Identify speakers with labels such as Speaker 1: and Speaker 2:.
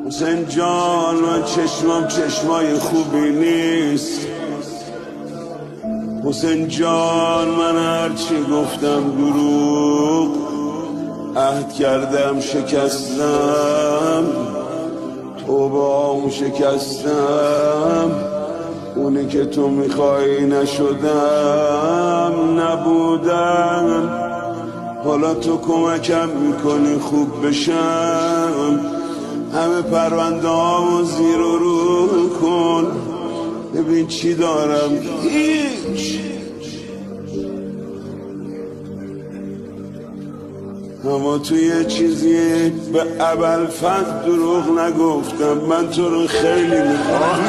Speaker 1: حسین جان من چشمم چشمای خوبی نیست. حسین جان من هرچی گفتم دروغ، عهد کردم شکستم، توبه‌ام شکستم، اونی که تو میخوای نشدم، نبودم. حالا تو کمکم میکنی خوب بشم، همه پرونده هامو زیر و رو کن، ببین چی دارم، هیچ. اما تو یه چیزی به ابوالفضل دروغ نگفتم، من تو رو خیلی میخوام.